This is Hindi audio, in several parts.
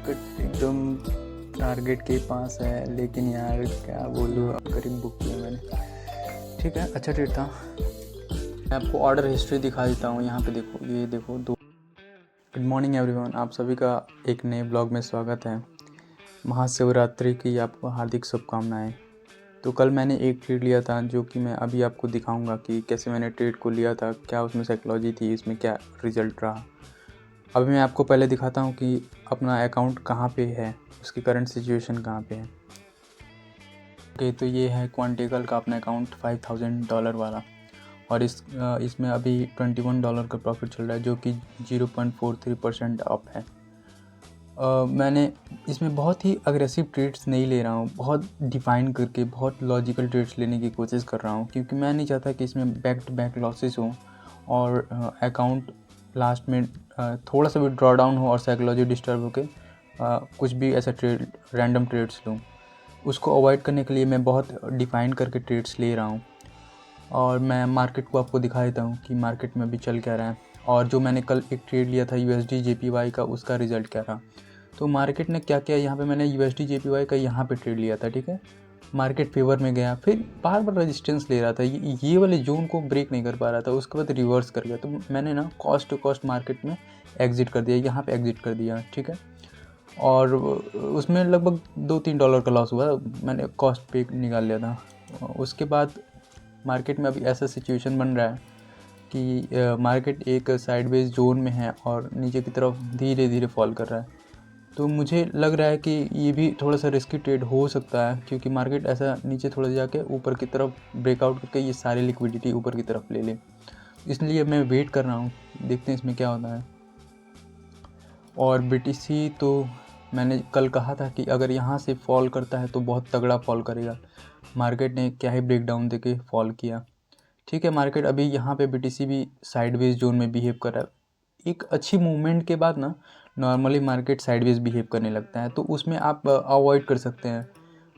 मार्केट एकदम टारगेट के पास है, लेकिन यार क्या बोलूँ, करीब बुक किया मैंने। ठीक है, अच्छा ट्रेड था। मैं आपको ऑर्डर हिस्ट्री दिखा देता हूँ। यहाँ पे देखो, ये देखो दो। गुड मॉर्निंग एवरीवन, आप सभी का एक नए ब्लॉग में स्वागत है। महाशिवरात्रि की आपको हार्दिक शुभकामनाएं। तो कल मैंने एक ट्रेड लिया था, जो कि मैं अभी आपको दिखाऊंगा कि कैसे मैंने ट्रेड को लिया था, क्या उसमें साइकोलॉजी थी, इसमें क्या रिजल्ट रहा। अभी मैं आपको पहले दिखाता हूँ कि अपना अकाउंट कहाँ पे है, उसकी करंट सिचुएशन कहाँ पे है। ओके, तो ये है क्वांटिकल का अपना अकाउंट $5000 वाला, और इसमें अभी $21 का प्रॉफिट चल रहा है, जो कि 0.43% अप है। मैंने इसमें बहुत ही अग्रेसिव ट्रेड्स नहीं ले रहा हूँ, बहुत डिफाइन करके बहुत लॉजिकल ट्रेड्स लेने की कोशिश कर रहा हूँ, क्योंकि मैं नहीं चाहता कि इसमें बैक टू बैक लॉसेस हो और अकाउंट लास्ट में थोड़ा सा भी ड्रॉ डाउन हो और साइकोलॉजी डिस्टर्ब हो के कुछ भी ऐसा ट्रेड रैंडम ट्रेड्स लूँ। उसको अवॉइड करने के लिए मैं बहुत डिफाइन करके ट्रेड्स ले रहा हूँ, और मैं मार्केट को आपको दिखा देता हूँ कि मार्केट में अभी चल क्या रहा है, और जो मैंने कल एक ट्रेड लिया था USD JPY का, उसका रिज़ल्ट क्या रहा। तो मार्केट ने क्या किया, यहाँ पे मैंने USD JPY का यहाँ पे ट्रेड लिया था। ठीक है, मार्केट फेवर में गया, फिर बार बार रेजिस्टेंस ले रहा था, ये वाले जोन को ब्रेक नहीं कर पा रहा था, उसके बाद रिवर्स कर गया। तो मैंने ना कॉस्ट टू कॉस्ट मार्केट में एग्जिट कर दिया, यहाँ पे एग्जिट कर दिया। ठीक है, और उसमें लगभग $2-3 का लॉस हुआ, मैंने कॉस्ट पे निकाल लिया था। उसके बाद मार्केट में अभी ऐसा सिचुएशन बन रहा है कि मार्केट एक साइडवेज जोन में है और नीचे की तरफ धीरे धीरे फॉल कर रहा है। तो मुझे लग रहा है कि ये भी थोड़ा सा रिस्की ट्रेड हो सकता है, क्योंकि मार्केट ऐसा नीचे थोड़ा जाके ऊपर की तरफ ब्रेकआउट करके ये सारी लिक्विडिटी ऊपर की तरफ ले ले। इसलिए मैं वेट कर रहा हूँ, देखते हैं इसमें क्या होता है। और BTC तो मैंने कल कहा था कि अगर यहाँ से फॉल करता है तो बहुत तगड़ा फॉल करेगा। मार्केट ने क्या ही ब्रेकडाउन देके फॉल किया। ठीक है, मार्केट अभी यहाँ पे BTC भी साइडवेज जोन में बिहेव कर रहा है। एक अच्छी मूवमेंट के बाद ना नॉर्मली मार्केट साइडवेज बिहेव करने लगता है, तो उसमें आप अवॉइड कर सकते हैं।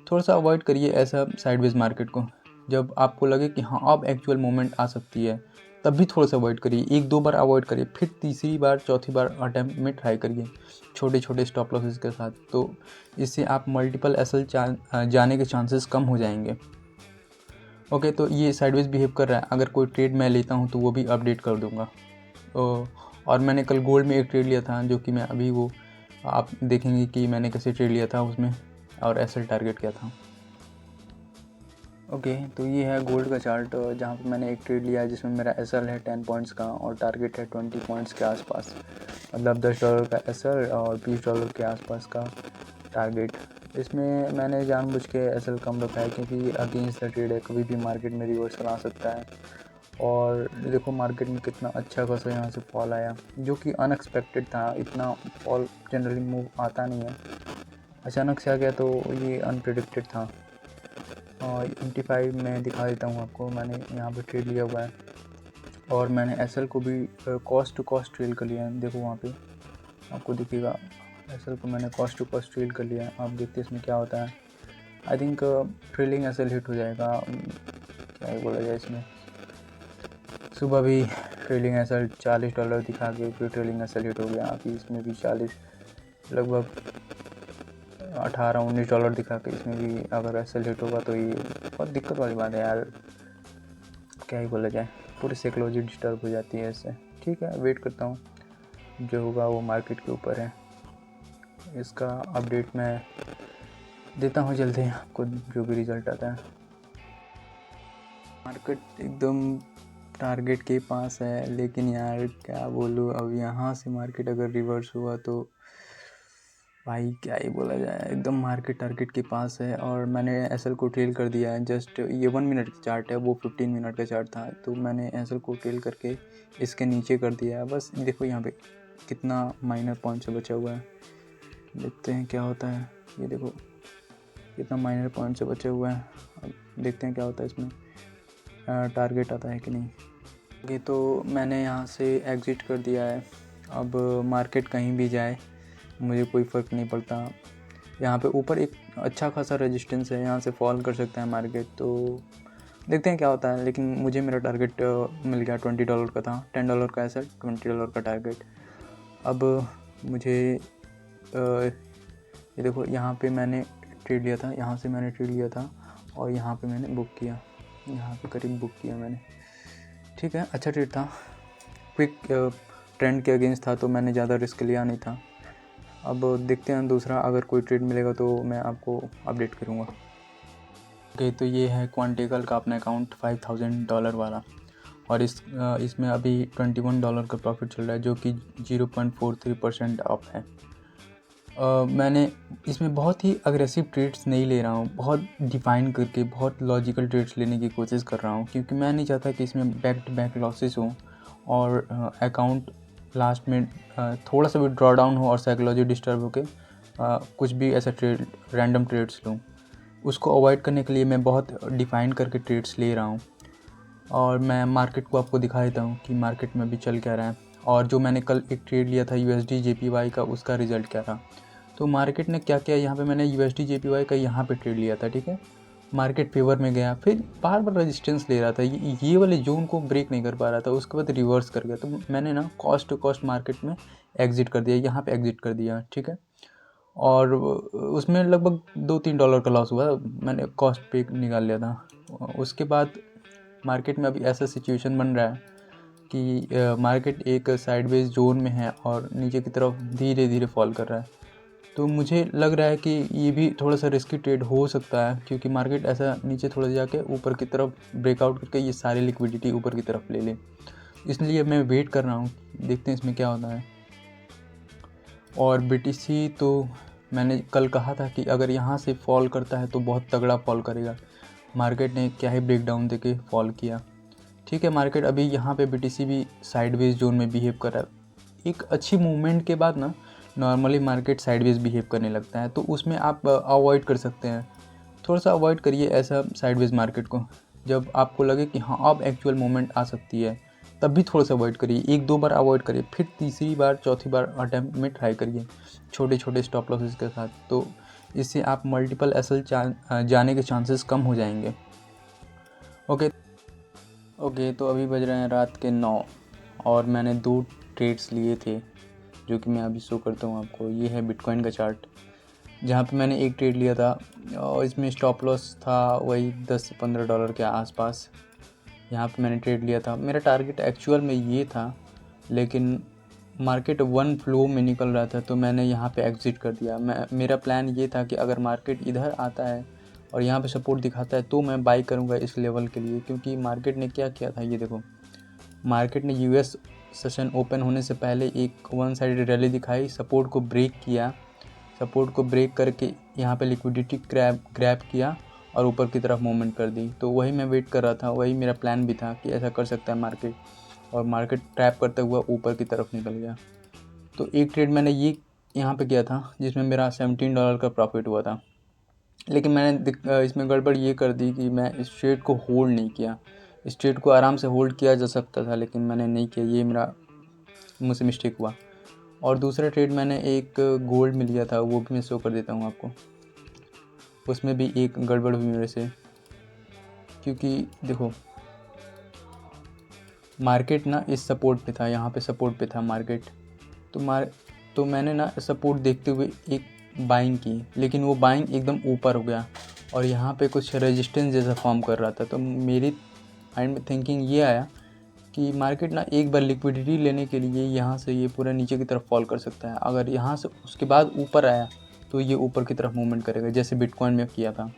थोड़ा सा अवॉइड करिए ऐसा साइडवेज मार्केट को। जब आपको लगे कि हाँ अब एक्चुअल मूवमेंट आ सकती है, तब भी थोड़ा सा अवॉइड करिए। 1-2 बार अवॉइड करिए, फिर तीसरी बार चौथी बार अटैम्प्ट में ट्राई करिए छोटे छोटे स्टॉप लॉसेस के साथ। तो इससे आप मल्टीपल एसएल जाने के चांसेस कम हो जाएंगे। ओके, तो ये साइडवेज बिहेव कर रहा है। अगर कोई ट्रेड मैं लेता हूँ तो वो भी अपडेट कर दूँगा। और मैंने कल गोल्ड में एक ट्रेड लिया था, जो कि मैं अभी वो आप देखेंगे कि मैंने कैसे ट्रेड लिया था उसमें, और एसएल टारगेट किया था। ओके, तो ये है गोल्ड का चार्ट, जहाँ पे मैंने एक ट्रेड लिया है जिसमें मेरा एसएल है 10 पॉइंट्स का और टारगेट है 20 पॉइंट्स के आसपास। मतलब $10 का एसएल और $20 के आसपास का टारगेट। इसमें मैंने जानबूझ के एसएल कम रखा है, क्योंकि अगेंस्ट द ट्रेड है, कभी भी मार्केट में रिवर्सल आ सकता है। और देखो मार्केट में कितना अच्छा खासा यहाँ से फॉल आया, जो कि अनएक्सपेक्टेड था। इतना फॉल जनरली मूव आता नहीं है, अचानक से आ गया, तो ये अनप्रिडिक्टेड था। और 25 में दिखा देता हूँ आपको, मैंने यहाँ पे ट्रेड लिया हुआ है, और मैंने एसएल को भी कॉस्ट टू कॉस्ट ट्रेड कर लिया है। देखो वहाँ पे आपको दिखेगा, एसएल को मैंने कॉस्ट टू कॉस्ट ट्रेड कर लिया है। आप देखते हैं इसमें क्या होता है। I think trailing SL hit हो जाएगा, क्या ही बोला जाए इसमें। सुबह भी ट्रेलिंग एसएल $40 दिखा के फिर ट्रेलिंग एसएल हिट हो गया। अभी इसमें भी 40 लगभग $18-19 दिखा के इसमें भी अगर एसएल हिट होगा तो ये बहुत दिक्कत वाली बात है यार, क्या ही बोला जाए। पूरी साइकोलॉजी डिस्टर्ब हो जाती है इससे। ठीक है, वेट करता हूँ, जो होगा वो मार्केट के ऊपर है। इसका अपडेट मैं देता हूँ जल्दी आपको, जो भी रिज़ल्ट आता है। मार्केट एकदम टारगेट के पास है, लेकिन यार क्या बोलूँ, अब यहाँ से मार्केट अगर रिवर्स हुआ तो भाई क्या ही बोला जाए। एकदम मार्केट टारगेट के पास है, और मैंने एसएल को ट्रेल कर दिया है। जस्ट ये 1 मिनट का चार्ट है, वो 15 मिनट का चार्ट था, तो मैंने एसएल को ट्रेल करके इसके नीचे कर दिया है। बस देखो यहाँ पे कितना माइनर पॉइंट से बचा हुआ है, देखते हैं क्या होता है। ये देखो कितना माइनर पॉइंट से बचा हुआ है। अब देखते हैं क्या होता है इसमें, टारगेट आता है कि नहीं। ये तो मैंने यहाँ से एग्ज़िट कर दिया है। अब मार्केट कहीं भी जाए मुझे कोई फ़र्क नहीं पड़ता। यहाँ पे ऊपर एक अच्छा खासा रेजिस्टेंस है, यहाँ से फॉल कर सकता है मार्केट, तो देखते हैं क्या होता है। लेकिन मुझे मेरा टारगेट मिल गया, $20 का था। $10 का एसएल, $20 का टारगेट। अब मुझे ये देखो यहाँ पे मैंने ट्रेड लिया था, यहाँ से मैंने ट्रेड लिया था और यहाँ पे मैंने बुक किया, यहाँ पे करीब बुक किया मैंने। ठीक है, अच्छा ट्रेड था, क्विक ट्रेंड के अगेंस्ट था तो मैंने ज़्यादा रिस्क लिया नहीं था। अब देखते हैं दूसरा, अगर कोई ट्रेड मिलेगा तो मैं आपको अपडेट करूँगा। ओके, तो ये है क्वांटिकल का अपना अकाउंट $5000 वाला, और इसमें अभी $21 का प्रॉफिट चल रहा है, जो कि 0.43% अप है। मैंने इसमें बहुत ही अग्रेसिव ट्रेड्स नहीं ले रहा हूँ, बहुत डिफाइन करके बहुत लॉजिकल ट्रेड्स लेने की कोशिश कर रहा हूँ, क्योंकि मैं नहीं चाहता कि इसमें बैक टू बैक लॉसेस हों और अकाउंट लास्ट में थोड़ा सा भी ड्रॉ डाउन हो और साइकोलॉजी डिस्टर्ब हो के कुछ भी ऐसा ट्रेड रैंडम ट्रेड्स लूँ। उसको अवॉइड करने के लिए मैं बहुत डिफाइन करके ट्रेड्स ले रहा हूँ, और मैं मार्केट को आपको दिखा देता हूँ कि मार्केट में अभी चल क्या रहा है। और जो मैंने कल एक ट्रेड लिया था USD JPY का, उसका रिज़ल्ट क्या था। तो मार्केट ने क्या किया, यहाँ पे मैंने USD JPY का यहाँ पे ट्रेड लिया था, ठीक है। मार्केट फेवर में गया, फिर बार बार रेजिस्टेंस ले रहा था, ये वाले जोन को ब्रेक नहीं कर पा रहा था, उसके बाद रिवर्स कर गया। तो मैंने ना कॉस्ट टू कॉस्ट मार्केट में एग्ज़िट कर दिया, यहाँ पे एग्ज़िट कर दिया, ठीक है। और उसमें लगभग $2-3 का लॉस हुआ, मैंने कॉस्ट पे निकाल लिया था। उसके बाद मार्केट में अभी ऐसा सिचुएशन बन रहा है कि मार्केट एक साइडवेज जोन में है और नीचे की तरफ धीरे धीरे फॉल कर रहा है। तो मुझे लग रहा है कि ये भी थोड़ा सा रिस्की ट्रेड हो सकता है, क्योंकि मार्केट ऐसा नीचे थोड़ा जाके ऊपर की तरफ ब्रेकआउट करके ये सारी लिक्विडिटी ऊपर की तरफ ले ले। इसलिए मैं वेट कर रहा हूँ, देखते हैं इसमें क्या होता है। और BTC तो मैंने कल कहा था कि अगर यहाँ से फॉल करता है तो बहुत तगड़ा फॉल करेगा। मार्केट ने क्या ही ब्रेकडाउन देके फॉल किया, ठीक है। मार्केट अभी यहाँ पे BTC भी साइडवेज जोन में बिहेव कर रहा है। एक अच्छी मूवमेंट के बाद ना नॉर्मली मार्केट साइडवेज बिहेव करने लगता है, तो उसमें आप अवॉइड कर सकते हैं। थोड़ा सा अवॉइड करिए ऐसा साइडवेज मार्केट को। जब आपको लगे कि हाँ अब एक्चुअल मूवमेंट आ सकती है, तब भी थोड़ा सा अवॉइड करिए। 1-2 बार अवॉइड करिए, फिर तीसरी बार चौथी बार अटैम्प्ट में ट्राई करिए छोटे छोटे स्टॉप लॉसेस के साथ। तो इससे आप मल्टीपल एसएल जाने के चांसेस कम हो जाएंगे। ओके, तो अभी बज रहे हैं रात के 9 और मैंने 2 ट्रेड्स लिए थे, जो कि मैं अभी शो करता हूँ आपको। ये है बिटकॉइन का चार्ट, जहाँ पे मैंने एक ट्रेड लिया था और इसमें स्टॉप लॉस था वही $10 से $15 के आसपास। यहाँ पे मैंने ट्रेड लिया था। मेरा टारगेट एक्चुअल में ये था, लेकिन मार्केट वन फ्लो में निकल रहा था तो मैंने यहाँ पे एग्ज़िट कर दिया। मेरा प्लान ये था कि अगर मार्केट इधर आता है और यहाँ पे सपोर्ट दिखाता है तो मैं बाई करूँगा इस लेवल के लिए, क्योंकि मार्केट ने क्या किया था, ये देखो। मार्केट ने US सेशन ओपन होने से पहले एक वन साइडेड रैली दिखाई, सपोर्ट को ब्रेक किया, सपोर्ट को ब्रेक करके यहाँ पे लिक्विडिटी ग्रैब किया और ऊपर की तरफ मूवमेंट कर दी। तो वही मैं वेट कर रहा था, वही मेरा प्लान भी था कि ऐसा कर सकता है मार्केट, और मार्केट ट्रैप करते हुआ ऊपर की तरफ निकल गया। तो एक ट्रेड मैंने ये यहाँ पे किया था जिसमें मेरा $17 का प्रॉफिट हुआ था, लेकिन मैंने इसमें गड़बड़ ये कर दी कि मैं इस ट्रेड को होल्ड नहीं किया। इस ट्रेड को आराम से होल्ड किया जा सकता था, लेकिन मैंने नहीं किया, ये मेरा मुझसे मिस्टेक हुआ। और दूसरा ट्रेड मैंने एक गोल्ड में लिया था, वो भी मैं शो कर देता हूँ आपको। उसमें भी एक गड़बड़ हुई मेरे से, क्योंकि देखो मार्केट ना इस सपोर्ट पे था, यहाँ पे सपोर्ट पे था मार्केट। तो मैंने ना सपोर्ट देखते हुए एक बाइंग की, लेकिन वो बाइंग एकदम ऊपर हो गया और यहाँ पे कुछ रेजिस्टेंस जैसा फॉर्म कर रहा था। तो मेरी माइंड में थिंकिंग ये आया कि मार्केट ना एक बार लिक्विडिटी लेने के लिए यहाँ से ये पूरा नीचे की तरफ फॉल कर सकता है। अगर यहाँ से उसके बाद ऊपर आया तो ये ऊपर की तरफ मूवमेंट करेगा, जैसे बिटकॉइन में किया था।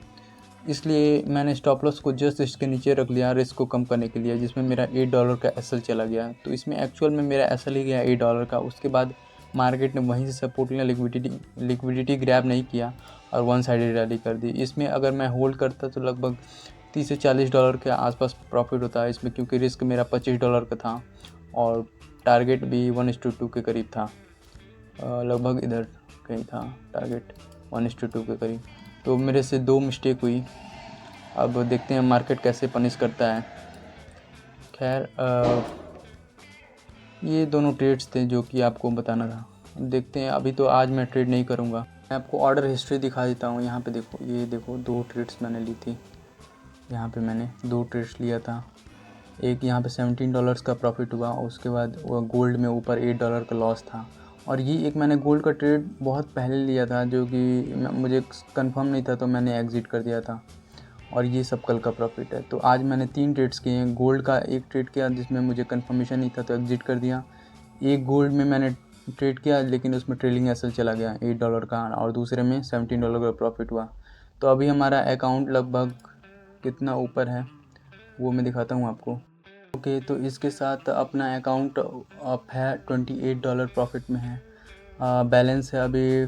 इसलिए मैंने स्टॉप लॉस को जस्ट इसके नीचे रख लिया रिस्क को कम करने के लिए, जिसमें मेरा $8 का एसएल चला गया। तो इसमें एक्चुअल में मेरा एसएल ही गया $8 का। उसके बाद मार्केट ने वहीं से सपोर्ट लिया, लिक्विडिटी ग्रैब नहीं किया और वन साइडेड रैली कर दी। इसमें अगर मैं होल्ड करता तो लगभग $30 से $40 के आसपास प्रॉफिट होता है इसमें, क्योंकि रिस्क मेरा $25 का था और टारगेट भी 1:2 के करीब था। लगभग इधर कहीं था टारगेट 1:2 के करीब। तो मेरे से 2 मिस्टेक हुई। अब देखते हैं मार्केट कैसे पनिश करता है। खैर ये दोनों ट्रेड्स थे जो कि आपको बताना था। देखते हैं, अभी तो आज मैं ट्रेड नहीं करूँगा। मैं आपको ऑर्डर हिस्ट्री दिखा देता हूँ। यहाँ पे देखो, ये देखो 2 ट्रेड्स मैंने ली थी। यहाँ पे मैंने 2 ट्रेड्स लिया था। एक यहाँ पे $17 का प्रॉफिट हुआ, उसके बाद वो गोल्ड में ऊपर $8 का लॉस था, और ये एक मैंने गोल्ड का ट्रेड बहुत पहले लिया था, जो कि मुझे कंफर्म नहीं था तो मैंने एग्ज़िट कर दिया था, और ये सब कल का प्रॉफिट है। तो आज मैंने 3 ट्रेड्स किए हैं। गोल्ड का एक ट्रेड किया जिसमें मुझे कंफर्मेशन नहीं था तो एग्ज़िट कर दिया। एक गोल्ड में मैंने ट्रेड किया लेकिन उसमें ट्रेलिंग एसएल चला गया $8 का, और दूसरे में $17 का प्रॉफिट हुआ। तो अभी हमारा अकाउंट लगभग कितना ऊपर है वो मैं दिखाता हूँ आपको। ओके, तो इसके साथ अपना अकाउंट अप है $28 प्रॉफिट में है। बैलेंस है अभी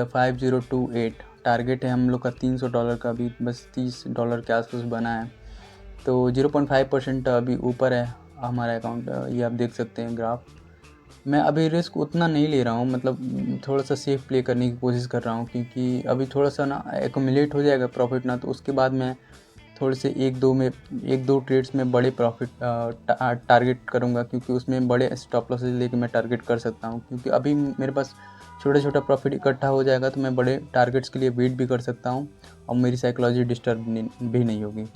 5028। टारगेट है हम लोग का $300 का, अभी बस $30 के आसपास बना है। तो 0.5% अभी ऊपर है हमारा अकाउंट, ये आप देख सकते हैं ग्राफ। मैं अभी रिस्क उतना नहीं ले रहा हूँ, मतलब थोड़ा सा सेफ प्ले करने की कोशिश कर रहा हूँ, क्योंकि अभी थोड़ा सा ना एक्यूमुलेट हो जाएगा प्रॉफिट ना, तो उसके बाद मैं थोड़े से एक दो ट्रेड्स में बड़े प्रॉफिट टारगेट करूँगा, क्योंकि उसमें बड़े स्टॉप लॉसेज लेके मैं टारगेट कर सकता हूँ। क्योंकि अभी मेरे पास छोटा छोटा प्रॉफिट इकट्ठा हो जाएगा तो मैं बड़े टारगेट्स के लिए वेट भी कर सकता हूँ, और मेरी साइकोलॉजी डिस्टर्ब भी नहीं होगी।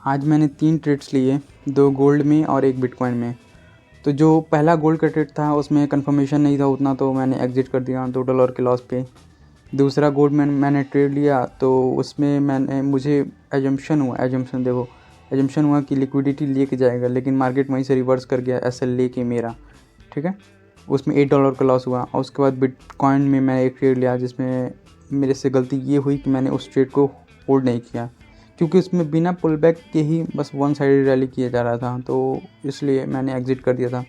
आज मैंने 3 ट्रेड्स लिए, 2 गोल्ड में और 1 बिटकॉइन में। तो जो पहला गोल्ड का ट्रेड था उसमें कंफर्मेशन नहीं था उतना, तो मैंने एग्ज़िट कर दिया $2 के लॉस पे। दूसरा गोल्ड मैंने ट्रेड लिया तो उसमें मुझे एजम्पशन हुआ कि लिक्विडिटी लेके जाएगा, लेकिन मार्केट वहीं से रिवर्स कर गया एसएल लेके मेरा, ठीक है। उसमें $8 का लॉस हुआ। और उसके बाद बिटकॉइन में मैं एक ट्रेड लिया जिसमें मेरे से गलती ये हुई कि मैंने उस ट्रेड को होल्ड नहीं किया, क्योंकि उसमें बिना पुल बैक के ही बस वन साइडेड रैली किया जा रहा था, तो इसलिए मैंने एग्ज़िट कर दिया था।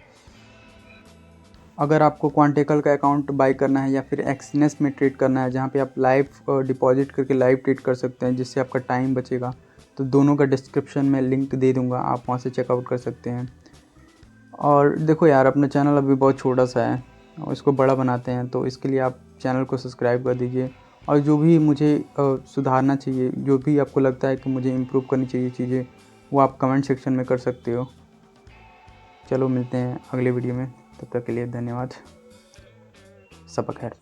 अगर आपको क्वांटेकल का अकाउंट बाई करना है या फिर एक्सनेस में ट्रेड करना है, जहाँ पे आप लाइव डिपॉजिट करके लाइव ट्रेड कर सकते हैं, जिससे आपका टाइम बचेगा, तो दोनों का डिस्क्रिप्शन में लिंक दे दूँगा, आप वहाँ से चेकआउट कर सकते हैं। और देखो यार, अपना चैनल अभी बहुत छोटा सा है और इसको बड़ा बनाते हैं, तो इसके लिए आप चैनल को सब्सक्राइब कर दीजिए। और जो भी मुझे सुधारना चाहिए, जो भी आपको लगता है कि मुझे इम्प्रूव करनी चाहिए चीज़ें, वो आप कमेंट सेक्शन में कर सकते हो। चलो मिलते हैं अगले वीडियो में, तब तक के लिए धन्यवाद। सबक खैर।